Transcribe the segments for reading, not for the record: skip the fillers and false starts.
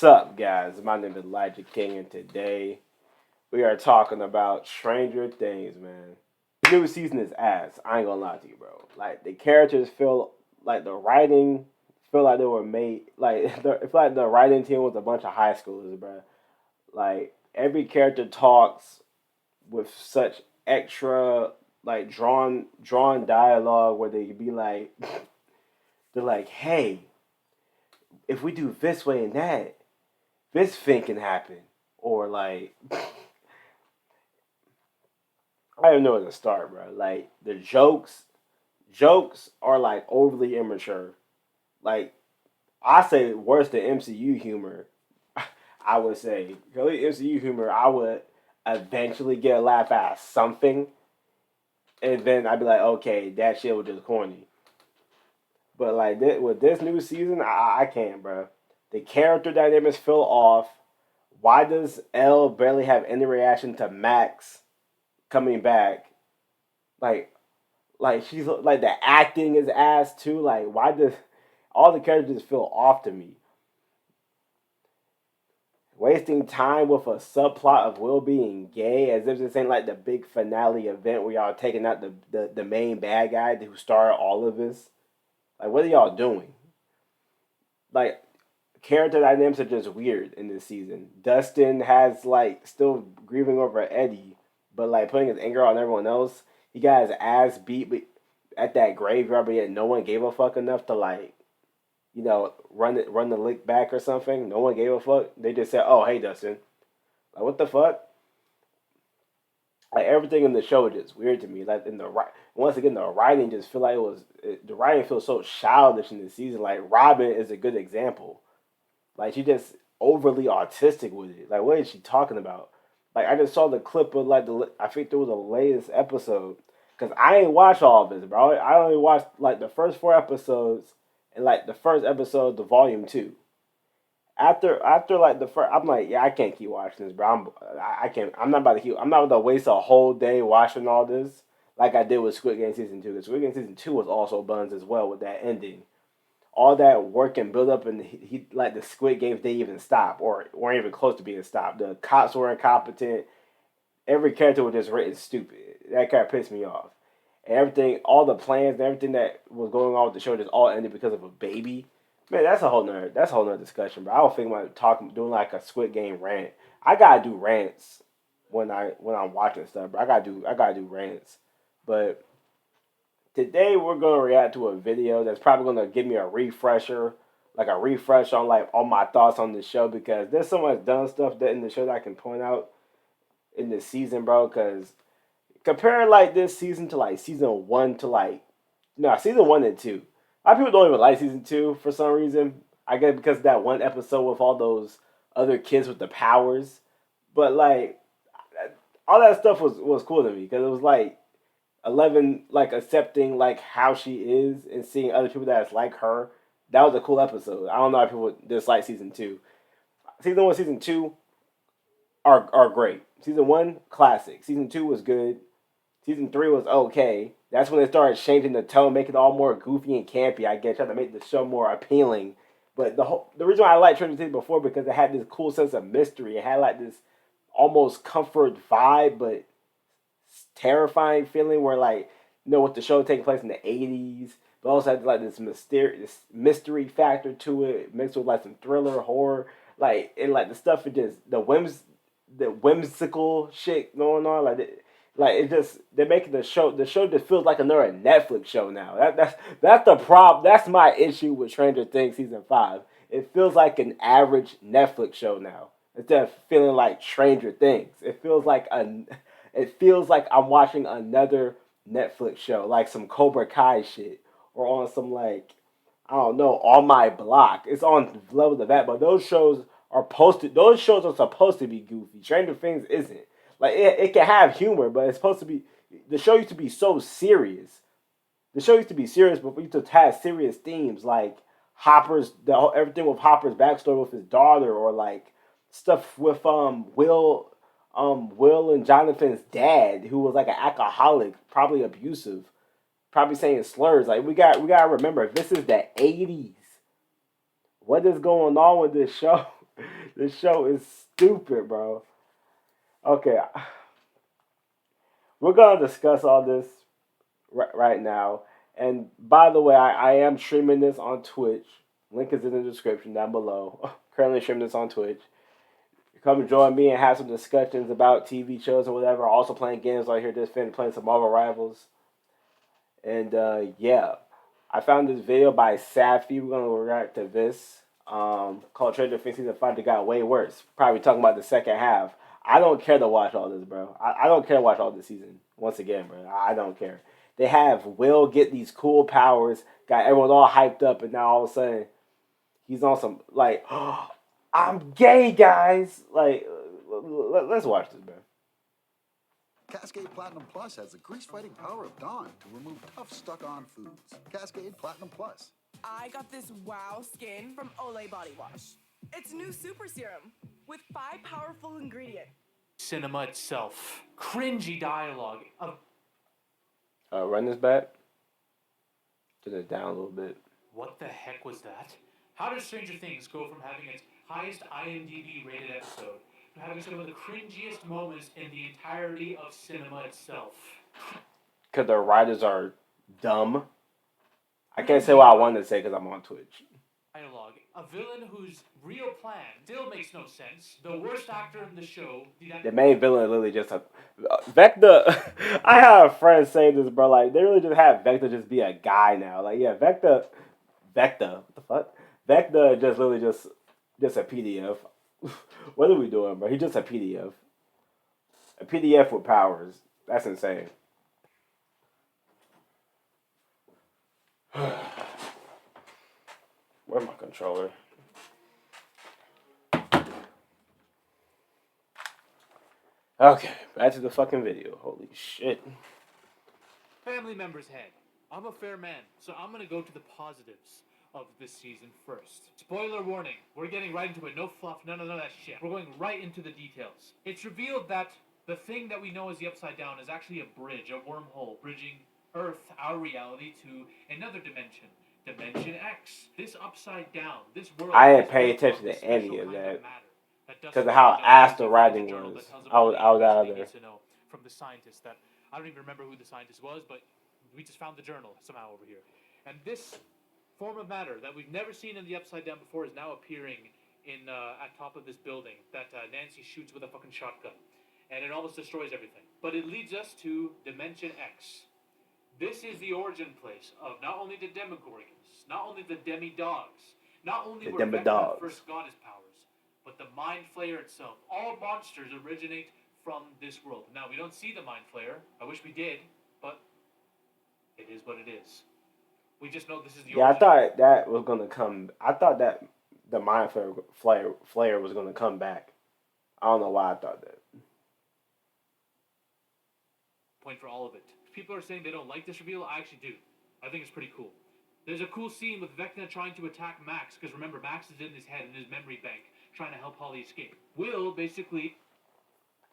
What's up, guys? My name is Elijah King, and today we are talking about Stranger Things, man. The new season is ass. I ain't gonna lie to you, bro. Like the characters feel like the writing feel like they were made like it feel like the writing team was a bunch of high schoolers, bro. Like every character talks with such extra like drawn dialogue where they could be like they're like, hey, if we do this way and that, this thing can happen. Or like I don't know where to start, bro. Like the jokes are like overly immature. Like I say worse than MCU humor. I would say MCU humor. I would eventually get a laugh at something, and then I'd be like, okay, that shit was just corny. But like with this new season, I can't, bro. The character dynamics feel off. Why does Elle barely have any reaction to Max coming back? Like she's like the acting is ass too. Like why does all the characters feel off to me? Wasting time with a subplot of Will being gay as if this ain't like the big finale event where y'all taking out the main bad guy who started all of this. Like what are y'all doing? Like character dynamics are just weird in this season. Dustin has like still grieving over Eddie, but like putting his anger on everyone else. He got his ass beat at that graveyard, but yet no one gave a fuck enough to like run the lick back or something. No one gave a fuck. They just said, "Oh, hey, Dustin." Like, what the fuck? Like everything in the show is just weird to me. Like in the once again, the writing just feel like the writing feels so childish in this season. Like Robin is a good example. Like she just overly autistic with it. Like what is she talking about? Like I just saw the clip of like I think there was a latest episode because I ain't watched all of this, bro. I only watched like the first four episodes and like the first episode, the volume two. After like the first, I'm like, yeah, I can't keep watching this, bro. I can't. I'm not about to keep. I'm not about to waste a whole day watching all this like I did with Squid Game season two. Because Squid Game season two was also buns as well with that ending. All that work and build up, and he like the Squid Games didn't even stop or weren't even close to being stopped. The cops were incompetent. Every character was just written stupid. That kind of pissed me off. And everything, all the plans and everything that was going on with the show just all ended because of a baby. Man, that's a whole nother discussion. But I don't think about talking doing like a Squid Game rant. I gotta do rants when I'm watching stuff. But I gotta do rants. But today we're gonna react to a video that's probably gonna give me a refresher, like a refresh on like all my thoughts on the show because there's so much dumb stuff that in the show that I can point out in this season, bro. Because compare like this season to like season one to like no season one and two. A lot of people don't even like season two for some reason. I guess because of that one episode with all those other kids with the powers. But like all that stuff was cool to me because it was like 11 like accepting like how she is and seeing other people that's like her. That was a cool episode. I don't know if people dislike season two. Season one, season two are great. Season one, classic. Season two was good. Season three was okay. That's when they started changing the tone, making it all more goofy and campy. I guess trying to make the show more appealing. But the reason why I liked Stranger Things before because it had this cool sense of mystery. It had like this almost comfort vibe, but terrifying feeling where like with the show taking place in the 80s, but also had like this mystery factor to it, mixed with like some thriller horror, like and like the stuff it just the whimsical shit going on, like it just they're making the show just feels like another Netflix show now. That's the problem. That's my issue with Stranger Things season five. It feels like an average Netflix show now instead of feeling like Stranger Things. It feels like I'm watching another Netflix show, like some Cobra Kai shit, or on some like I don't know, on my block. It's on levels of that, but those shows are posted. Those shows are supposed to be goofy. Stranger Things isn't. Like it can have humor, but it's supposed to be. The show used to be so serious. The show used to be serious, but we used to have serious themes like everything with Hopper's backstory with his daughter, or like stuff with Will and Jonathan's dad, who was like an alcoholic, probably abusive, probably saying slurs. Like we gotta remember, this is the '80s. What is going on with this show? This show is stupid, bro. Okay, we're gonna discuss all this right now. And by the way, I am streaming this on Twitch. Link is in the description down below. Currently streaming this on Twitch. Come join me and have some discussions about TV shows or whatever. Also playing games right here. Just finished playing some Marvel Rivals. And yeah, I found this video by Safi. We're gonna react to this. Called Stranger Things season 5 that got way worse. Probably talking about the second half. I don't care to watch all this, bro. I don't care to watch all this season. Once again, bro, I don't care. They have Will get these cool powers, got everyone all hyped up, and now all of a sudden he's on some like, oh, I'm gay, guys. Like, let's watch this, bro. Cascade Platinum Plus has the grease-fighting power of Dawn to remove tough, stuck-on foods. Cascade Platinum Plus. I got this wow skin from Olay Body Wash. It's new super serum with 5 powerful ingredients. Cinema itself. Cringy dialogue. Run this back. Turn it down a little bit. What the heck was that? How did Stranger Things go from having its highest IMDb rated episode to having some of the cringiest moments in the entirety of cinema itself? Because the writers are dumb. I can't say what I wanted to say because I'm on Twitch. Dialogue. A villain whose real plan still makes no sense. The worst actor in the show. The main villain is literally just a Vecna. I have friends say this, bro. Like they really just have Vecna just be a guy now. Like yeah, Vecna. What the fuck? Vecna just literally just a PDF. What are we doing, bro? He's just a PDF. A PDF with powers. That's insane. Where's my controller? Okay, back to the fucking video. Holy shit. Family member's head. I'm a fair man, so I'm gonna go to the positives of this season first. Spoiler warning, we're getting right into it. No fluff, none of that shit. We're going right into the details. It's revealed that the thing that we know as the Upside Down is actually a bridge, a wormhole, bridging Earth, our reality, to another dimension. Dimension X. This Upside Down, this world... I didn't pay attention to any of that. Because of how ass the writing was. I was out of there. From the scientist that... I don't even remember who the scientist was, but we just found the journal somehow over here. And this form of matter that we've never seen in the Upside Down before is now appearing in at top of this building that Nancy shoots with a fucking shotgun. And it almost destroys everything. But it leads us to Dimension X. This is the origin place of not only the Demogorgons, not only the Demi-Dogs, not only where Vecna first got his powers, but the Mind Flayer itself. All monsters originate from this world. Now, we don't see the Mind Flayer. I wish we did, but it is what it is. We just know this is the origin. I thought that was going to come... I thought that the Mind Flayer was going to come back. I don't know why I thought that. Point for all of it. People are saying they don't like this reveal. I actually do. I think it's pretty cool. There's a cool scene with Vecna trying to attack Max, because remember, Max is in his head, in his memory bank, trying to help Holly escape. Will basically...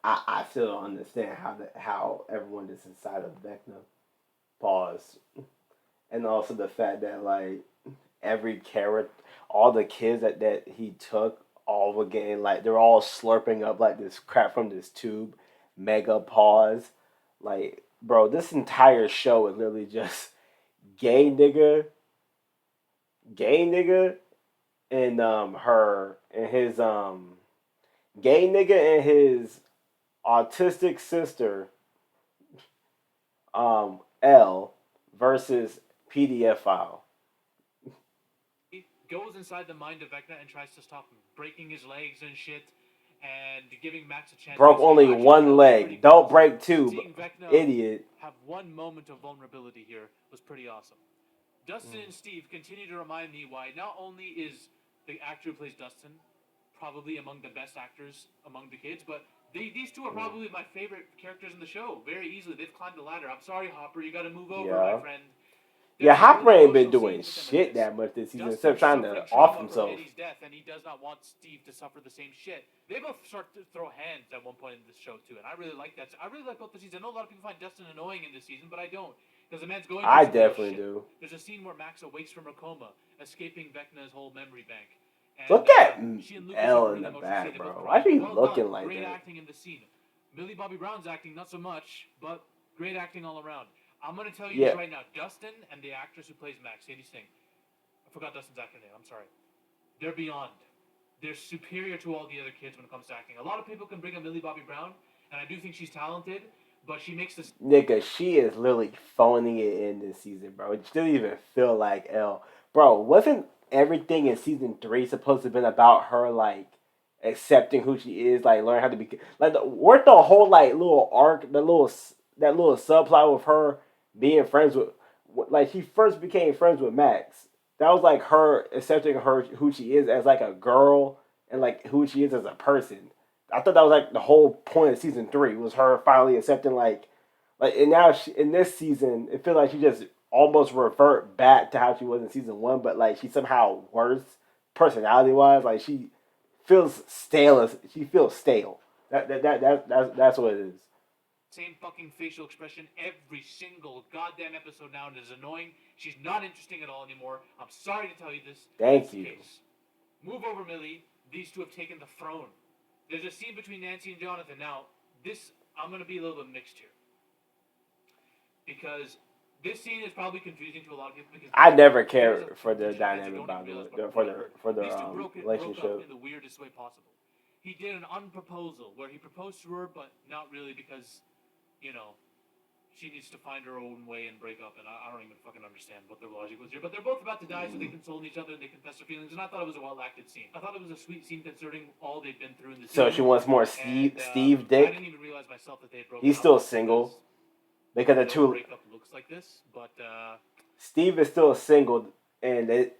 I still don't understand how everyone is inside of Vecna. Pause. And also the fact that, like, every character, all the kids that he took, all were getting, like, they're all slurping up, like, this crap from this tube. Mega pause. Like, bro, this entire show is literally just gay nigga, and his autistic sister, L, versus PDF file. He goes inside the mind of Vecna and tries to stop him, breaking his legs and shit, and giving Max a chance. Broke only one leg. Don't break two, idiot. Have one moment of vulnerability here was pretty awesome. Dustin and Steve continue to remind me why not only is the actor who plays Dustin probably among the best actors among the kids, but these two are probably my favorite characters in the show. Very easily. They've climbed the ladder. I'm sorry, Hopper. You got to move over, my friend. Yeah, Hopper ain't been doing shit that much this season, except trying to off himself. Eddie's death, and he does not want Steve to suffer the same shit. They both start to throw hands at one point in this show too, and I really like that. I really like both the seasons. I know a lot of people find Dustin annoying in this season, but I don't, because the man's going. I definitely do. There's a scene where Max awakes from a coma, escaping Vecna's whole memory bank, And, Look at she and Lucas Elle have in the really back, emotions. They both bro. cried. Why she Well looking done. like Great that? acting in the scene. Millie Bobby Brown's acting not so much, but great acting all around. I'm gonna tell you Yeah. this right now. Dustin and the actress who plays Max, Sadie Singh. I forgot Dustin's actor name. I'm sorry. They're beyond. They're superior to all the other kids when it comes to acting. A lot of people can bring up Millie Bobby Brown, and I do think she's talented, but she makes this. Nigga, she is literally phoning it in this season, bro. It didn't even feel like Elle. Bro, wasn't everything in season 3 supposed to have been about her, like, accepting who she is, like, learn how to be... Like, weren't the whole, like, little arc, that little subplot with her being friends with... Like, she first became friends with Max. That was, like, her accepting who she is as, like, a girl and, like, who she is as a person. I thought that was like the whole point of season 3 was her finally accepting and now in this season it feels like she just almost revert back to how she was in season 1, but like she's somehow worse personality wise. Like she feels stale. She feels stale. That's what it is. Same fucking facial expression every single goddamn episode now, and it is annoying. She's not interesting at all anymore. I'm sorry to tell you this. Thank That's the you. case. Move over, Millie. These two have taken the throne. There's a scene between Nancy and Jonathan. Now, I'm going to be a little bit mixed here. Because this scene is probably confusing to a lot of people. Because I never cared for their dynamic, by the way, for their these two broke up relationship. in the weirdest way possible. He did an unproposal where he proposed to her, but not really because, she needs to find her own way and break up. And I don't even fucking understand what their logic was here. But they're both about to die, so they console each other and they confess their feelings. And I thought it was a well-acted scene. I thought it was a sweet scene considering all they've been through in the So season. she wants more Steve I Dick. didn't even realize myself that they had broken He's up still single because the no two. breakup looks like this, but Steve is still single, and they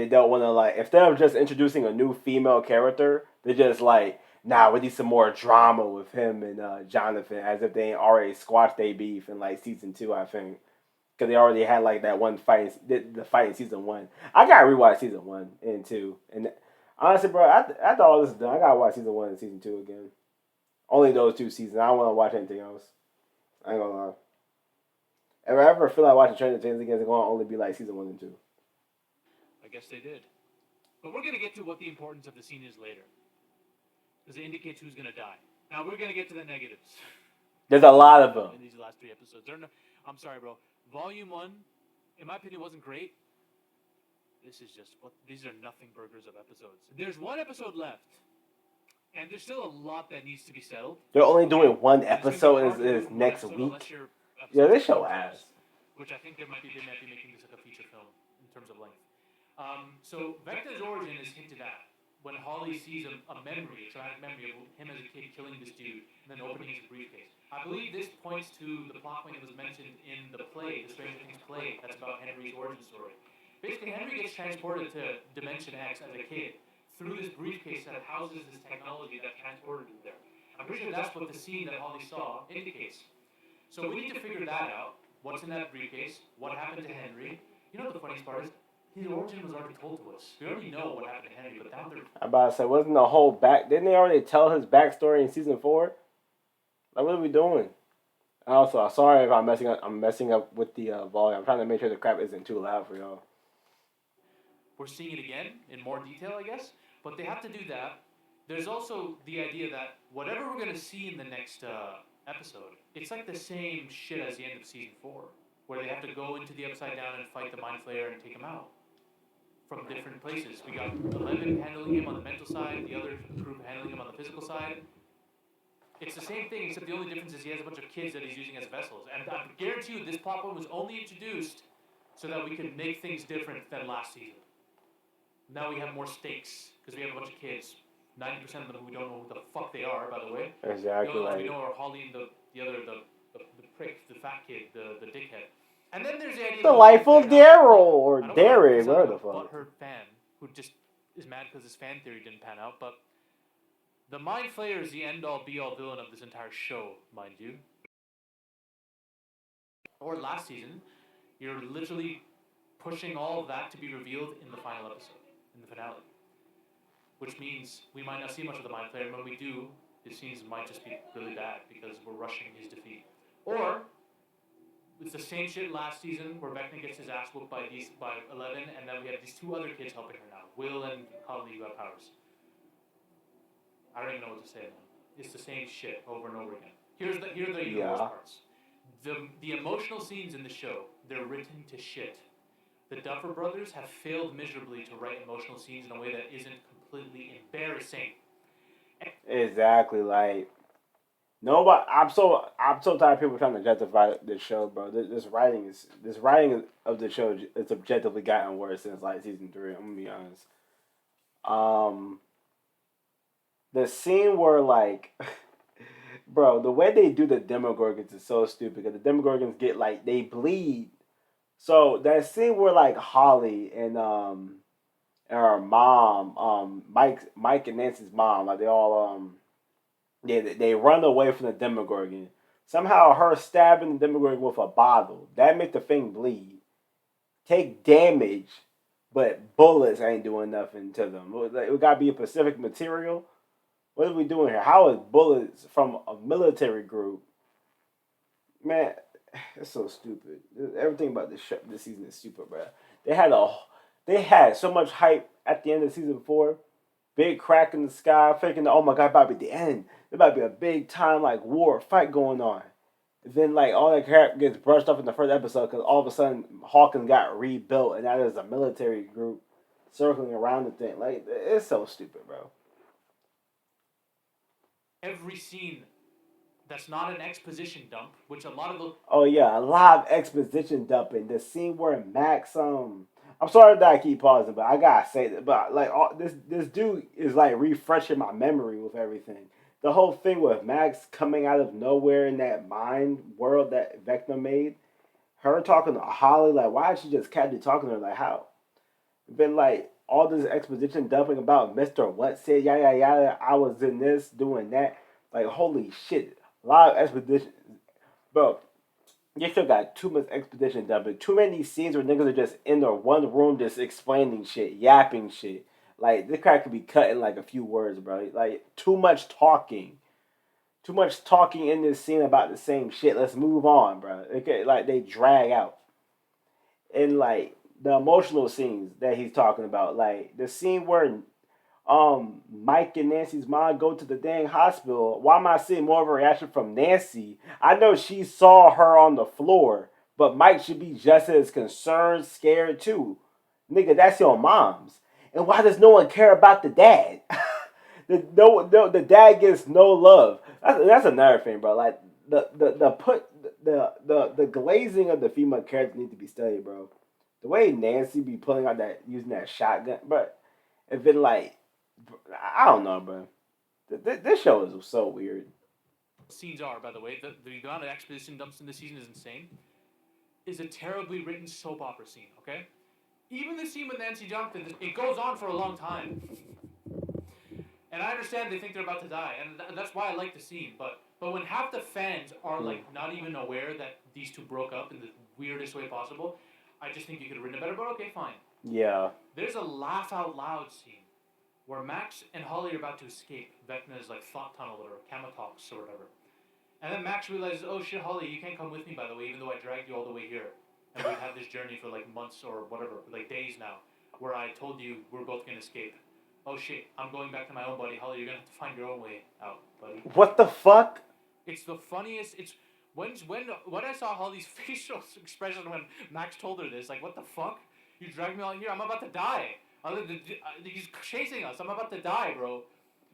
don't want to, like, instead of just introducing a new female character, they're just like, nah, we need some more drama with him and Jonathan, as if they ain't already squashed their beef in like season 2, I think, because they already had like that one fight, the fight in season 1. I gotta rewatch season 1 and 2, and honestly, bro, after all this is done, I gotta watch season 1 and season 2 again. Only those 2 seasons. I don't want to watch anything else. I ain't gonna lie. If I ever feel like watching Stranger Things again, it's gonna only be like season 1 and 2. I guess they did. But we're gonna get to what the importance of the scene is later, because it indicates who's gonna die. Now we're gonna get to the negatives. There's a lot of them. In these last 3 episodes. I'm sorry, bro. Volume 1, in my opinion, wasn't great. These are nothing burgers of episodes. There's 1 episode left, and there's still a lot that needs to be settled. They're only doing one And it's episode gonna be hard to is do one next episode week. unless your Yeah, episodes this show are ass. which I think they might be making this like a feature film in terms of length. So Vecna's origin is hinted at when Holly sees a memory, a traumatic memory of him as a kid killing this dude and then opening his briefcase. I believe this points to the plot point that was mentioned in the play, the Stranger Things play, that's about Henry's origin story. Basically, Henry gets transported to Dimension X as a kid through this briefcase that houses this technology that transported him there. I'm pretty sure that's what the scene that Holly saw indicates. So we need to figure that out. What's in that briefcase? What happened to Henry? You know what the funniest part is? His origin was already told to us. We already know what happened to Henry, but now they're... I'm about to say, wasn't the whole didn't they already tell his backstory in season 4? Like, what are we doing? Also, I'm sorry if I'm messing up with the volume. I'm trying to make sure the crap isn't too loud for y'all. We're seeing it again in more detail, I guess. But they have to do that. There's also the idea that whatever we're going to see in the next episode, it's like the same shit as the end of season 4, where they have to go into the Upside Down and fight the Mind Flayer and take him out from different places. We got 11 handling him on the mental side, the other group handling him on the physical side. It's the same thing, except the only difference is he has a bunch of kids that he's using as vessels. And I guarantee you this plot point was only introduced so that we could make things different than last season. Now we have more stakes, because we have a bunch of kids. 90% of them we don't know who the fuck they are, by the way. Exactly. The ones we know are Holly and the prick, the fat kid, the dickhead. And then there's the idea Delightful Daryl or Darren, whatever the fuck. Butthurt fan who just is mad because his fan theory didn't pan out, but the Mind Flayer is the end-all, be-all villain of this entire show, mind you. Or last season, you're literally pushing all of that to be revealed in the final episode, in the finale. Which means we might not see much of the Mind Flayer, and when we do, his scenes might just be really bad because we're rushing his defeat. Or It's the same shit last season where Vecna gets his ass whooped by 11, and then we have these two other kids helping her now, Will and Holly, who have powers. I don't even know what to say now. It's the same shit over and over again. Here are the even worst parts. The emotional scenes in the show, they're written to shit. The Duffer Brothers have failed miserably to write emotional scenes in a way that isn't completely embarrassing. Exactly, like nobody. I'm so tired of people trying to justify this show, bro. This writing of the show it's objectively gotten worse since like season 3. I'm gonna be honest. Um, the scene where like, bro, the way they do the Demogorgons is so stupid because the Demogorgons get like they bleed. So that scene where like Holly and her mom, Mike and Nancy's mom, like they all they run away from the Demogorgon. Somehow her stabbing the Demogorgon with a bottle that make the thing bleed, take damage, but bullets ain't doing nothing to them. It gotta be a specific material. What are we doing here? How is bullets from a military group? Man, it's so stupid. Everything about this season is stupid, bro. They had a they had so much hype at the end of season 4. Big crack in the sky, thinking, oh my god, about to be the end. There might be a big time like war fight going on. And then like all that crap gets brushed off in the first episode because all of a sudden Hawkins got rebuilt and now there's a military group circling around the thing. Like it's so stupid, bro. Every scene that's not an exposition dump, which a lot of the Oh yeah, a lot of exposition dumping. The scene where Max I'm sorry that I keep pausing, but I gotta say that. But like this dude is like refreshing my memory with everything. The whole thing with Max coming out of nowhere in that mind world that Vecna made, her talking to Holly, like why is she just casually talking to her? Like how? Then like all this exposition dumping about Mister What said yada yada yada. I was in this doing that. Like holy shit, a lot of exposition, bro. You still got too much exposition dumping. Too many scenes where niggas are just in their one room just explaining shit, yapping shit. Like this crap could be cut in like a few words, bro. Like too much talking. Too much talking in this scene about the same shit. Let's move on, bro. Okay, like they drag out. And like the emotional scenes that he's talking about, like the scene where Mike and Nancy's mom go to the dang hospital. Why am I seeing more of a reaction from Nancy? I know she saw her on the floor, but Mike should be just as concerned, scared too. Nigga, that's your mom's. And why does no one care about the dad? The dad gets no love. That's another thing, bro. Like the glazing of the female characters need to be studied, bro. The way Nancy be pulling out that using that shotgun, but it's been like I don't know, bro. This show is so weird. scenes are, by the way, the amount of exposition dumps in this season is insane. Is a terribly written soap opera scene, okay? Even the scene with Nancy Jonathan, it goes on for a long time. And I understand they think they're about to die, and that's why I like the scene. But when half the fans are like not even aware that these two broke up in the weirdest way possible, I just think you could have written it better. But okay, fine. Yeah. There's a laugh out loud scene where Max and Holly are about to escape Vecna's like thought tunnel or Kamatox or whatever. And then Max realizes, oh shit, Holly, you can't come with me, by the way, even though I dragged you all the way here. And we've had this journey for like months or whatever, like days now, where I told you we're both gonna escape. Oh shit, I'm going back to my own buddy. Holly, you're gonna have to find your own way out, buddy. What the fuck? It's the funniest. It's when I saw Holly's facial expression when Max told her this, like, what the fuck? You dragged me out here. I'm about to die. He's chasing us. I'm about to die, bro.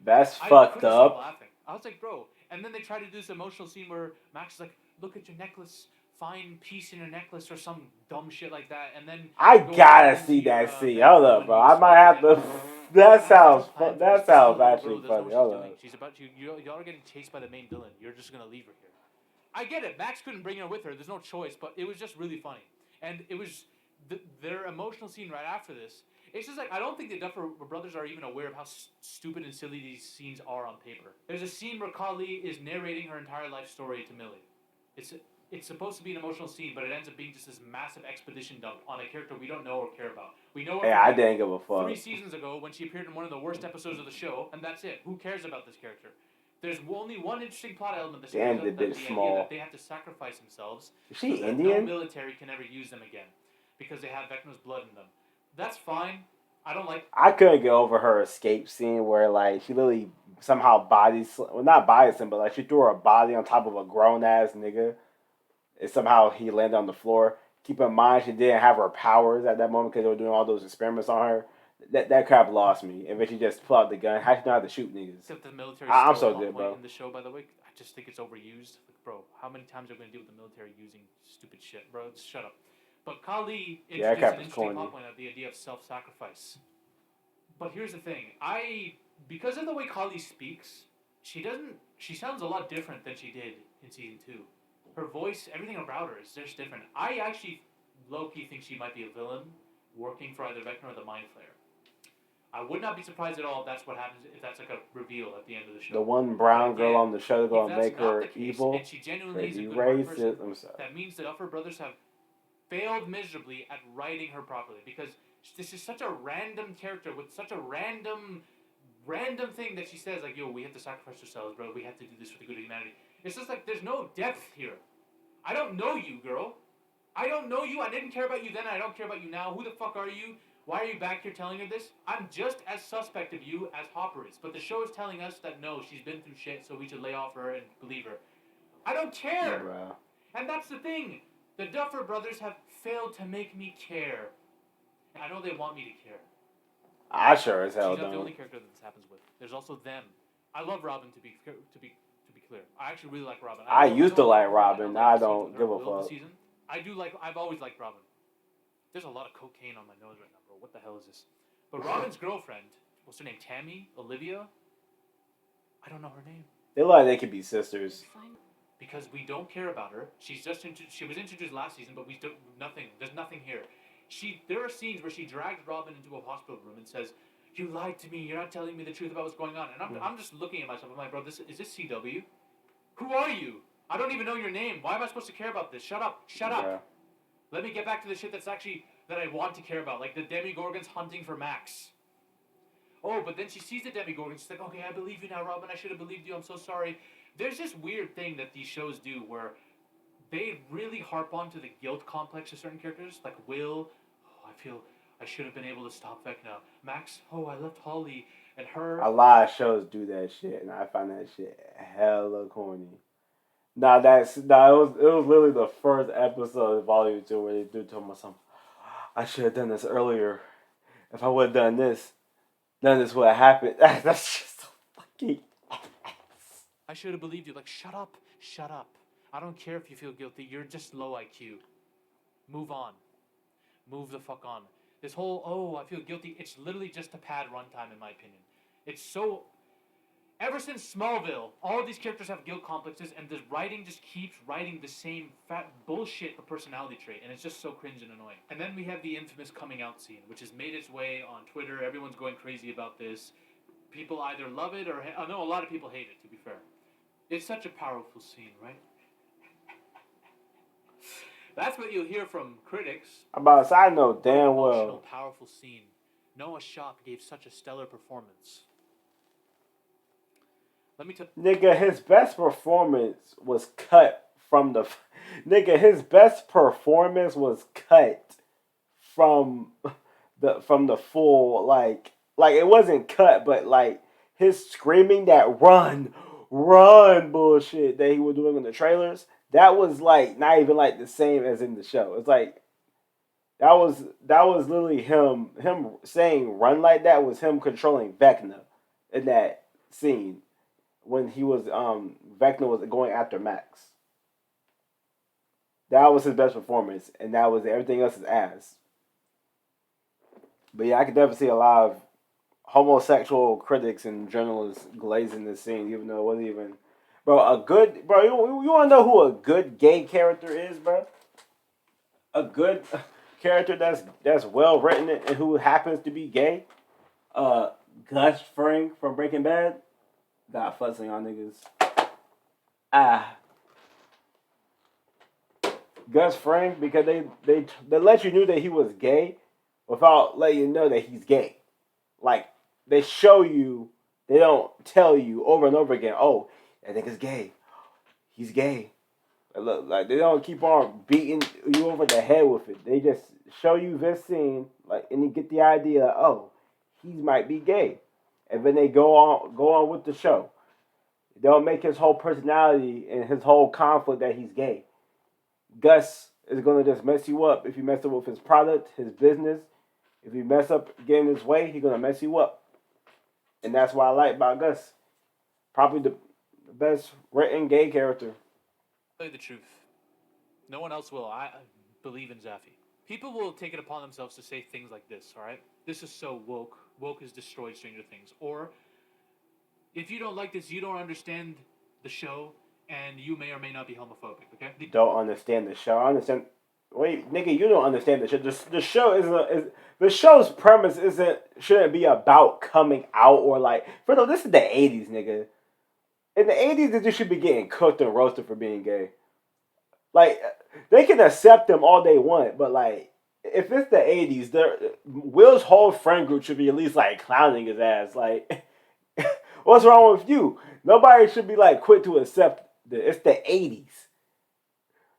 That's I fucked couldn't stop up. laughing. I was like, bro. And then they try to do this emotional scene where Max is like, look at your necklace. Find peace in your necklace or some dumb shit like that. And then I go gotta into, see that scene. Mexico Hold up, and bro. he's I might have fighting to. and- That sounds. Max has That plans, sounds bro, actually there's no funny. what Hold she's doing. up. She's about to. Y'all are getting chased by the main villain. You're just gonna leave her here. I get it. Max couldn't bring her with her. There's no choice. But it was just really funny, and it was their emotional scene right after this. It's just like I don't think the Duffer Brothers are even aware of how stupid and silly these scenes are on paper. There's a scene where Kali is narrating her entire life story to Millie. It's supposed to be an emotional scene, but it ends up being just this massive expedition dump on a character we don't know or care about. We know her Yeah, from, I like, didn't give a fuck. 3 seasons ago when she appeared in one of the worst episodes of the show, and that's it. Who cares about this character? There's only one interesting plot element that Damn, brings up the the bitch idea small. that they have to sacrifice themselves Is she so that Indian? no military can ever use them again because they have Vecna's blood in them. That's fine. I don't like. I couldn't get over her escape scene where like she literally somehow not body slam, but like she threw her body on top of a grown ass nigga, and somehow he landed on the floor. Keep in mind she didn't have her powers at that moment because they were doing all those experiments on her. That crap lost me. And then she just pulled out the gun. How she know how to shoot niggas? Except the military I'm still so a good, plot bro. point in the show, by the way. I just think it's overused. Like, bro, how many times are we going to deal with the military using stupid shit, bro? Just shut up. But Kali Yeah, that introduced crap an is interesting corny. plot point of the idea of self-sacrifice. But here's the thing. Because of the way Kali speaks, she sounds a lot different than she did in season 2. Her voice, everything about her is just different. I actually low-key think she might be a villain working for either Vecna or the Mind Flayer. I would not be surprised at all if that's what happens, if that's like a reveal at the end of the show. The one brown But girl again, on the show if gonna that's make not her the case, evil. and she genuinely is a Crazy good-hearted person, racist. that means the Duffer Brothers have failed miserably at writing her properly, because this is such a random character with such a random thing that she says, like, yo, we have to sacrifice ourselves, bro, we have to do this for the good of humanity. It's just like, there's no depth here. I don't know you, girl. I don't know you. I didn't care about you then. I don't care about you now. Who the fuck are you? Why are you back here telling her this? I'm just as suspect of you as Hopper is. But the show is telling us that no, she's been through shit, so we should lay off her and believe her. I don't care. Yeah, bro. And that's the thing. The Duffer Brothers have failed to make me care. I know they want me to care. I sure as hell She's not the only don't. character that this happens with. There's also them. I love Robin, to be clear. I actually really like Robin. I don't- used to don't like remember Robin. how I the don't season- give a or will fuck. Season. I've always liked Robin. There's a lot of cocaine on my nose right now, bro. What the hell is this? But Robin's girlfriend, what's her name? Tammy? Olivia? I don't know her name. They look like they could be sisters. Because we don't care about her. She was introduced last season, but we don't nothing. There's nothing here. There are scenes where she drags Robin into a hospital room and says, "You lied to me. You're not telling me the truth about what's going on." And I'm just looking at myself. I'm like, bro, is this CW? Who are you? I don't even know your name. Why am I supposed to care about this? Shut up. Shut up. Yeah. Let me get back to the shit that I want to care about, like the Demigorgons hunting for Max. Oh, but then she sees the Demigorgons. She's like, okay, I believe you now, Robin. I should have believed you. I'm so sorry. There's this weird thing that these shows do where they really harp on to the guilt complex of certain characters. Like Will, oh, I feel I should have been able to stop Vecna. Max, oh, I left Holly. And her... A lot of shows do that shit, and I find that shit hella corny. It was literally the first episode of Volume 2 where they do tell myself, I should have done this earlier. If I would have done this, none of this would have happened. That's just so fucking ass. I should have believed you. Like, shut up. Shut up. I don't care if you feel guilty. You're just low IQ. Move on. Move the fuck on. This whole, oh, I feel guilty, it's literally just to pad runtime, in my opinion. It's so... Ever since Smallville, all of these characters have guilt complexes, and the writing just keeps writing the same fat bullshit of personality trait, and it's just so cringe and annoying. And then we have the infamous coming out scene, which has made its way on Twitter. Everyone's going crazy about this. People either love it or... I know a lot of people hate it, to be fair. It's such a powerful scene, right? That's what you'll hear from critics. About I know damn Emotional, well. powerful scene. Noah Schott gave such a stellar performance. Let me tell... Nigga, his best performance was cut from the... Nigga, his best performance was cut from the full, like it wasn't cut, but like his screaming that run bullshit that he was doing in the trailers, that was like not even like the same as in the show. It's like that was literally him saying run like that was him controlling Vecna in that scene when he was Vecna was going after Max. That was his best performance, and that was everything else is ass. But yeah, I could definitely see a lot of homosexual critics and journalists glazing this scene, even though it wasn't even, bro. You want to know who a good gay character is, bro? A good character that's well written and who happens to be gay. Gus Fring from Breaking Bad. Got fussing on niggas. Gus Fring, because they let you know that he was gay without letting you know that he's gay. Like, they show you They don't tell you over and over again, oh, that nigga's gay. He's gay. Look, like they don't keep on beating you over the head with it. They just show you this scene, like, and you get the idea, oh, he might be gay. And then they go on with the show. They'll make his whole personality and his whole conflict that he's gay. Gus is gonna just mess you up if you mess up with his product, his business. If you mess up getting his way, he's gonna mess you up. And that's what I like about Gus. Probably the best written gay character. Tell you the truth. No one else will. I believe in Zaffy. People will take it upon themselves to say things like this, alright? This is so woke. Woke has destroyed Stranger Things. Or, if you don't like this, you don't understand the show, and you may or may not be homophobic, okay? Don't understand the show. I understand. Wait, nigga, you don't understand the show. The show the show's premise shouldn't be about coming out or like. For no, this is the 80s, nigga. In the 80s, they just should be getting cooked and roasted for being gay. Like, they can accept them all they want, but like, if it's the 80s, Will's whole friend group should be at least like clowning his ass. Like, what's wrong with you? Nobody should be like quick to accept that it's the 80s.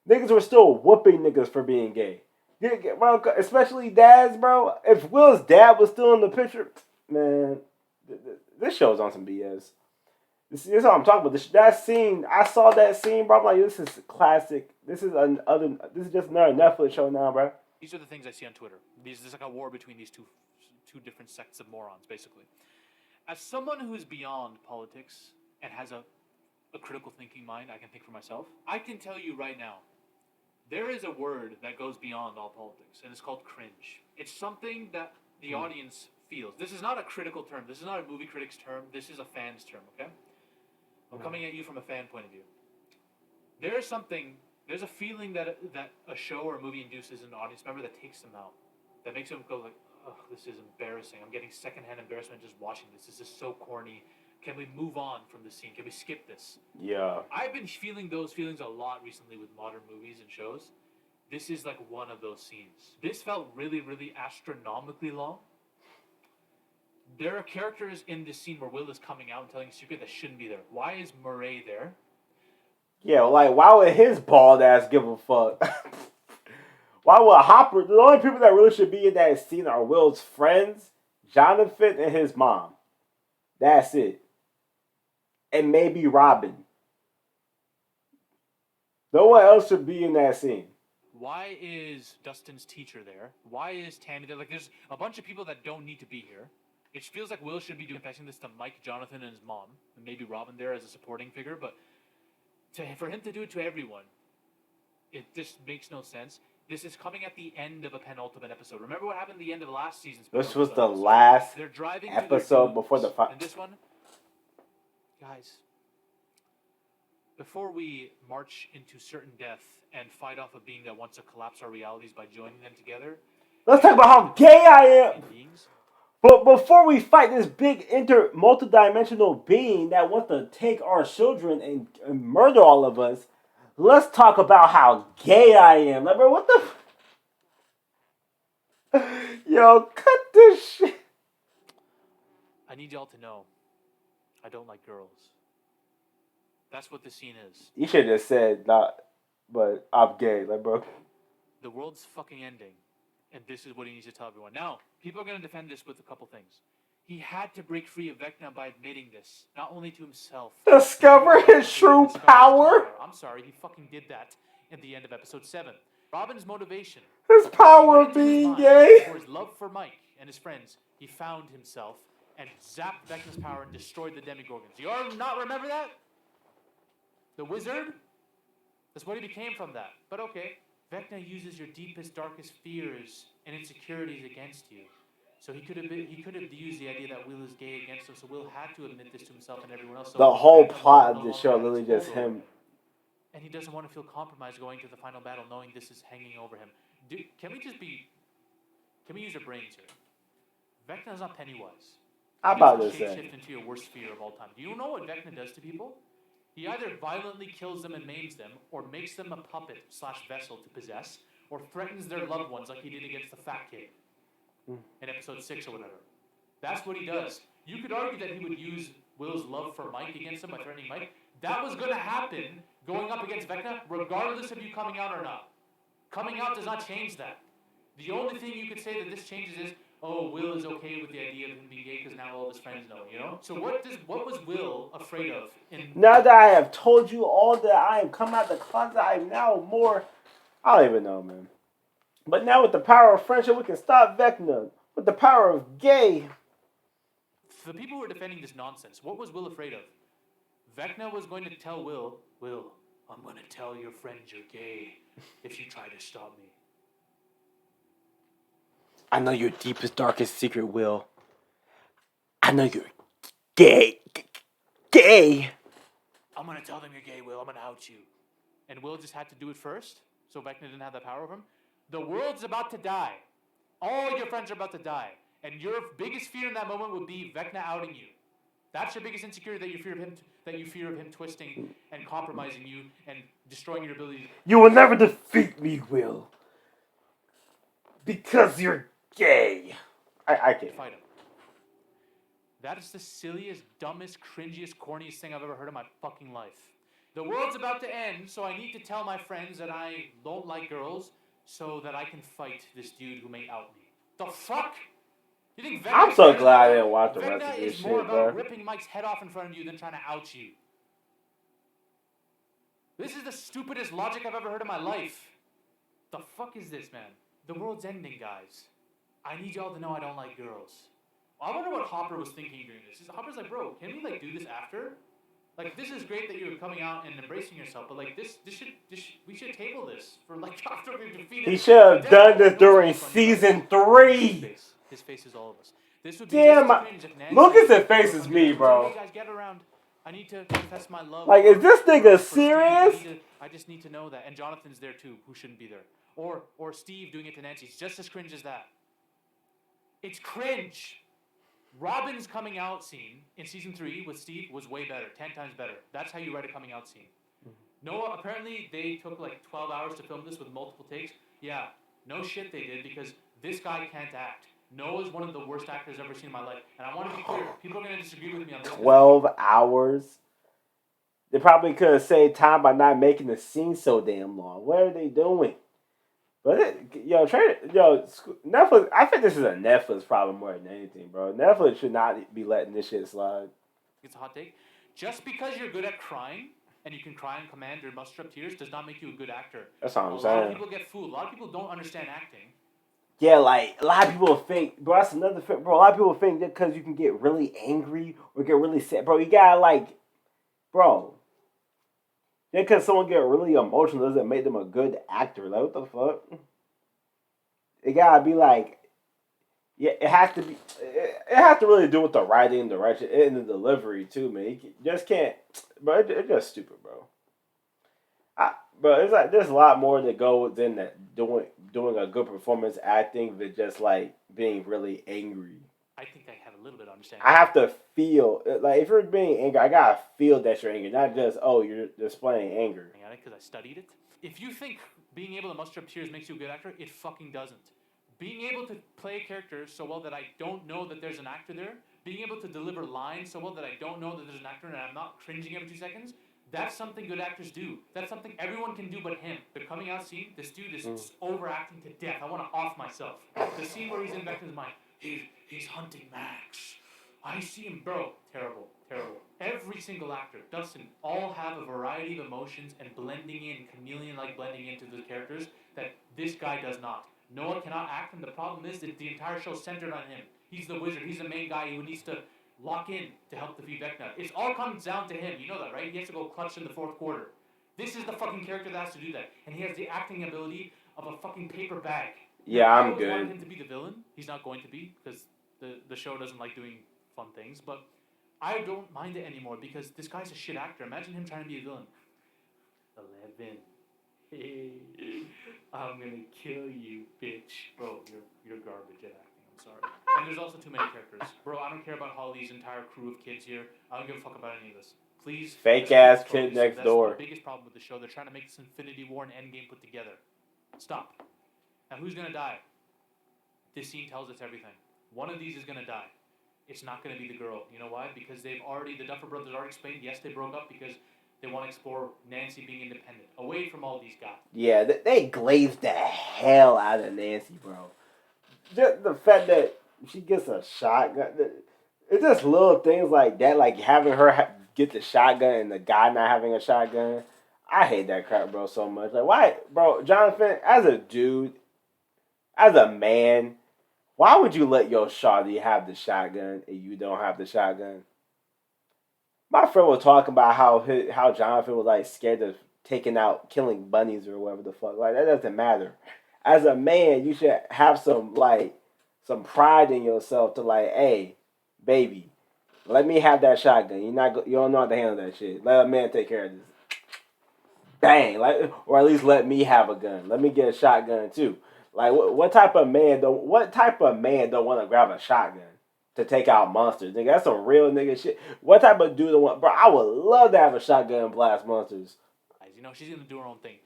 Niggas were still whooping niggas for being gay. Especially dads, bro. If Will's dad was still in the picture, man, this show's on some BS. This is what I'm talking about. That scene, I saw that scene, bro. I'm like, this is classic. This is just another Netflix show now, bro. These are the things I see on Twitter. There's like a war between these two different sects of morons, basically. As someone who's beyond politics and has a critical thinking mind, I can think for myself. I can tell you right now, there is a word that goes beyond all politics, and it's called cringe. It's something that the audience feels. This is not a critical term. This is not a movie critic's term. This is a fan's term, okay? I'm coming at you from a fan point of view. There's a feeling that a show or a movie induces an audience member that takes them out. That makes them go like, oh, this is embarrassing. I'm getting secondhand embarrassment just watching this. This is so corny. Can we move on from this scene? Can we skip this? Yeah. I've been feeling those feelings a lot recently with modern movies and shows. This is like one of those scenes. This felt really, really astronomically long. There are characters in this scene where Will is coming out and telling a secret that shouldn't be there. Why is Murray there? Yeah, like, why would his bald ass give a fuck? Why would Hopper... The only people that really should be in that scene are Will's friends, Jonathan, and his mom. That's it. And maybe Robin. No one else should be in that scene. Why is Dustin's teacher there? Why is Tammy there? Like, there's a bunch of people that don't need to be here. It feels like Will should be confessing this to Mike, Jonathan, and his mom. And maybe Robin there as a supporting figure. But for him to do it to everyone, it just makes no sense. This is coming at the end of a penultimate episode. Remember what happened at the end of the last season's This was the episode? last They're driving episode before the And this one, guys, before we march into certain death and fight off a being that wants to collapse our realities by joining them together, let's talk about how gay I am. beings, But before we fight this big multidimensional being that wants to take our children and murder all of us, let's talk about how gay I am. Like, bro, what the... Yo, cut this shit. I need y'all to know, I don't like girls. That's what this scene is. You should have just said, not, but I'm gay. Like, bro. The world's fucking ending. And this is what he needs to tell everyone. Now, people are going to defend this with a couple things. He had to break free of Vecna by admitting this, not only to himself. Discover his true power. I'm sorry, he fucking did that in the end of episode 7. Robin's motivation. His power of being gay. For his love for Mike and his friends, he found himself and zapped Vecna's power and destroyed the Demigorgons. You all not remember that? The wizard? That's what he became from that. But okay, Vecna uses your deepest, darkest fears and insecurities against you. So he could have used the idea that Will is gay against him, so Will had to admit this to himself and everyone else. So The whole Vecna plot no of the longer show has literally just control. him. And he doesn't want to feel compromised going to the final battle knowing this is hanging over him. Can we use our brains here? Vecna's not Pennywise. I'm He about doesn't to say. shapeshift into your worst fear of all time. Do you know what Vecna does to people? He either violently kills them and maims them, or makes them a puppet / vessel to possess, or threatens their loved ones like he did against the fat kid in episode 6 or whatever. That's what he does. You could argue that he would use Will's love for Mike against him by threatening Mike. That was going to happen going up against Vecna, regardless of you coming out or not. Coming out does not change that. The only thing you could say that this changes is, oh, Will is okay with the idea of him being gay because now all of his friends know, you know? So what was Will afraid of? Now that I have told you all that I am coming out the closet, I am now more. I don't even know, man. But now with the power of friendship, we can stop Vecna. With the power of gay. For the people who are defending this nonsense, what was Will afraid of? Vecna was going to tell Will, I'm going to tell your friends you're gay if you try to stop me. I know your deepest, darkest secret, Will. I know you're gay. Gay. I'm going to tell them you're gay, Will. I'm going to out you. And Will just had to do it first, so Vecna didn't have that power over him. The world's about to die. All your friends are about to die. And your biggest fear in that moment would be Vecna outing you. That's your biggest insecurity, that you fear of him twisting and compromising you and destroying your ability. You will never defeat me, Will. Because you're gay. I can't Fight him. That is the silliest, dumbest, cringiest, corniest thing I've ever heard in my fucking life. The world's about to end, so I need to tell my friends that I don't like girls so that I can fight this dude who may out me. The fuck? You think Vecna I'm so cares glad I about- didn't watch the Vecna rest of this is more shit, about bro. ripping Mike's head off in front of you than trying to out you. This is the stupidest logic I've ever heard in my life. The fuck is this, man? The world's ending, guys. I need y'all to know I don't like girls. I wonder what Hopper was thinking during this. Hopper's like, bro, can we do this after? This is great that you're coming out and embracing yourself, but we should table this for after we've defeated. He should have done this during season 3. His face is all of us. This would be Damn, just as cringe if Nancy Lucas' face is me, bro. Hey guys, get around. I need to confess my love. Is this nigga for Steve. serious? I just need to know that. And Jonathan's there too, who shouldn't be there. Or Steve doing it to Nancy. It's just as cringe as that. It's cringe. Robin's coming out scene in season 3 with Steve was way better, 10 times better. That's how you write a coming out scene. Noah, apparently they took 12 hours to film this with multiple takes. Yeah, no shit they did, because this guy can't act. Noah's one of the worst actors I've ever seen in my life. And I want to be clear, people are going to disagree with me on this. 12 hours? They probably could have saved time by not making the scene so damn long. What are they doing? But Netflix. I think this is a Netflix problem more than anything, bro. Netflix should not be letting this shit slide. It's a hot take. Just because you're good at crying and you can cry on command or muster up tears does not make you a good actor. That's what I'm A lot saying. of people get fooled. A lot of people don't understand acting. Yeah, a lot of people think, bro. That's another thing, bro. A lot of people think that because you can get really angry or get really sad, bro. You gotta bro. Yeah, because someone get really emotional doesn't make them a good actor. What the fuck? It gotta be yeah, it has to be. It has to really do with the writing, direction, and the delivery too, man. You just can't, bro. It's just stupid, bro. Bro, it's there's a lot more that goes in that doing a good performance acting than just being really angry. I think I have a little bit of understanding. I have to feel if you're being angry, I gotta feel that you're angry, not just you're displaying anger. Because I studied it. If you think being able to muster up tears makes you a good actor, it fucking doesn't. Being able to play a character so well that I don't know that there's an actor there, being able to deliver lines so well that I don't know that there's an actor and I'm not cringing every 2 seconds, that's something good actors do. That's something everyone can do but him. The coming out scene, this dude is overacting to death. I want to off myself. The scene where he's in Vecna's mind, he's hunting Max. I see him, bro. Terrible, terrible. Every single actor, Dustin, all have a variety of emotions and blending in, chameleon-like blending into the characters that this guy does not. Noah cannot act, and the problem is that the entire show's centered on him. He's the wizard. He's the main guy who needs to lock in to help defeat Vecna. It all comes down to him. You know that, right? He has to go clutch in the 4th quarter. This is the fucking character that has to do that. And he has the acting ability of a fucking paper bag. Yeah, I I'm always wanted good. him to be the villain. He's not going to be, because the show doesn't like doing fun things. But I don't mind it anymore, because this guy's a shit actor. Imagine him trying to be a villain. 11. I'm gonna kill you, bitch. Bro, you're garbage at acting. I'm sorry. And there's also too many characters. Bro, I don't care about Holly's entire crew of kids here. I don't give a fuck about any of this. Please. Fake just ass focus. kid next That's door. the biggest problem with the show. They're trying to make this Infinity War and Endgame put together. Stop. Now who's gonna die? This scene tells us everything. One of these is gonna die. it's not going to be the girl. You know why? Because the Duffer Brothers already explained, yes, they broke up because they want to explore Nancy being independent, away from all these guys. Yeah, they glazed the hell out of Nancy, bro. Just the fact that she gets a shotgun. It's just little things like that, like having her get the shotgun and the guy not having a shotgun. I hate that crap, bro, so much. Like, why, bro, Jonathan, as a dude, as a man, why would you let your shawty have the shotgun and you don't have the shotgun? My friend was talking about how Jonathan was like scared of taking out killing bunnies or whatever the fuck. Like that doesn't matter. As a man, you should have some pride in yourself to like, hey, baby, let me have that shotgun. You don't know how to handle that shit. Let a man take care of this. Bang, like, or at least let me have a gun. Let me get a shotgun too. Like, what type of man don't want to grab a shotgun to take out monsters? Nigga, that's some real nigga shit. What type of dude don't want? Bro, I would love to have a shotgun and blast monsters. You know, she's gonna do her own thing.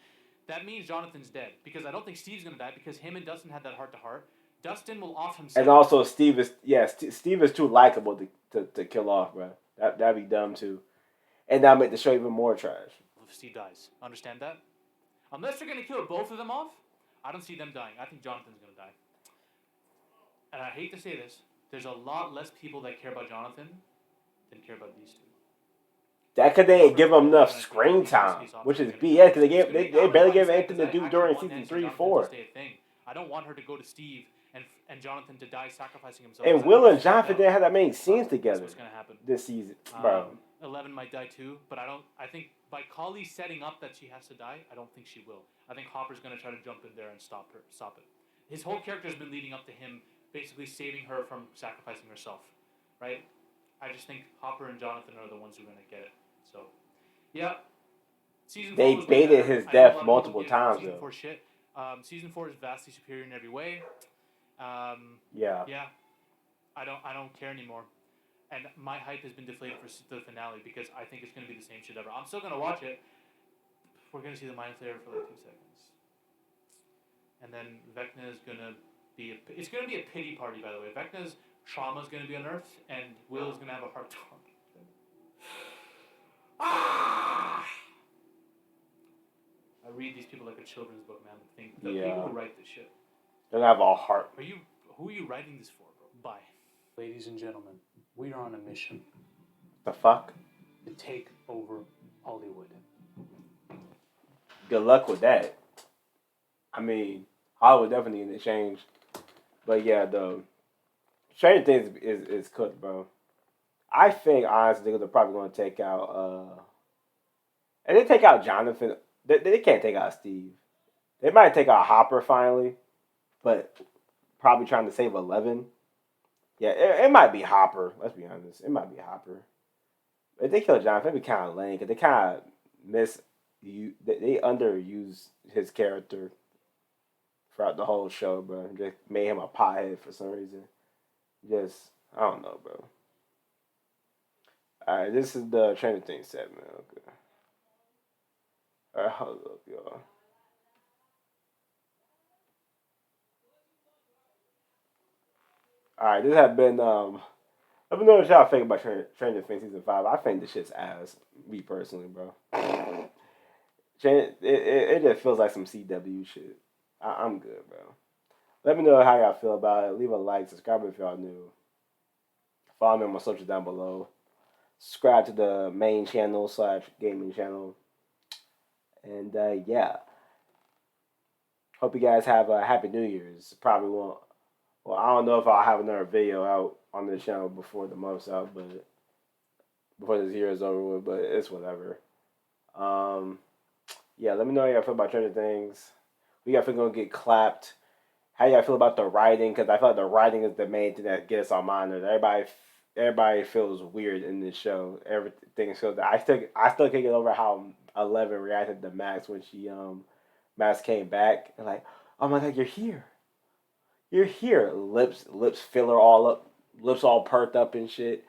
That means Jonathan's dead because I don't think Steve's gonna die because him and Dustin had that heart to heart. Dustin will off himself. And also, Steve is too likable to kill off, bro. That'd be dumb too, and that'll make the show even more trash. If Steve dies, understand that? Unless they're gonna kill both of them off, I don't see them dying. I think Jonathan's gonna die. And I hate to say this, there's a lot less people that care about Jonathan than care about these two. That because they didn't give him enough screen time, which is BS. Because they barely gave anything to do during season 3, 4. I don't want her to go to Steve and Jonathan to die sacrificing himself. And Will and Jonathan didn't have that many scenes together. That's what's gonna happen this season, bro. 11 might die too, but I think by Kali setting up that she has to die, I don't think she will. I think Hopper's gonna try to jump in there and stop it. His whole character has been leading up to him basically saving her from sacrificing herself, right? I just think Hopper and Jonathan are the ones who are gonna get it. So, yeah. Season 4 they baited his death multiple times season though. 4 shit. Season 4 is vastly superior in every way. Yeah. I don't care anymore. And my hype has been deflated for the finale because I think it's going to be the same shit ever. I'm still going to watch it. We're going to see the mind flayer for like 2 seconds. And then Vecna is going to be it's going to be a pity party, by the way. Vecna's trauma is going to be unearthed, and Will is going to have a heart to heart. I read these people like a children's book, man. The people who write this shit. They're going to have a heart. Who are you writing this for, bro? Bye. Ladies and gentlemen, we are on a mission. The fuck? To take over Hollywood. Good luck with that. I mean, Hollywood definitely need to change. But yeah, the Stranger Things is cooked, bro. I think, honestly, they're probably going to take out... and they take out Jonathan. They can't take out Steve. They might take out Hopper finally. But probably trying to save 11. Yeah, it might be Hopper. Let's be honest. It might be Hopper. If they kill Jonathan, it'd be kind of lame. Because they kind of they underuse his character throughout the whole show, bro. Just made him a pothead for some reason. I don't know, bro. Alright, this is the Stranger Things segment. Okay. Alright, hold up, y'all. Alright, this has been, let me know what y'all think about Stranger Things Season 5. I think this shit's ass, me personally, bro. It just feels like some CW shit. I'm good, bro. Let me know how y'all feel about it. Leave a like, subscribe if y'all new. Follow me on my socials down below. Subscribe to the main channel / gaming channel. And yeah. Hope you guys have a happy New Year's. Probably won't. Well, I don't know if I'll have another video out on the channel before the month's out, but before this year is over with, but it's whatever. Yeah, let me know how y'all feel about Stranger Things. We got gonna get clapped. How y'all feel about the writing? Because I feel like the writing is the main thing that gets on my nerves. Everybody feels weird in this show. Everything feels. I still can't get over how 11 reacted to Max when Max came back and like, oh my god, you're here. You're here. Lips filler all up. Lips all perked up and shit.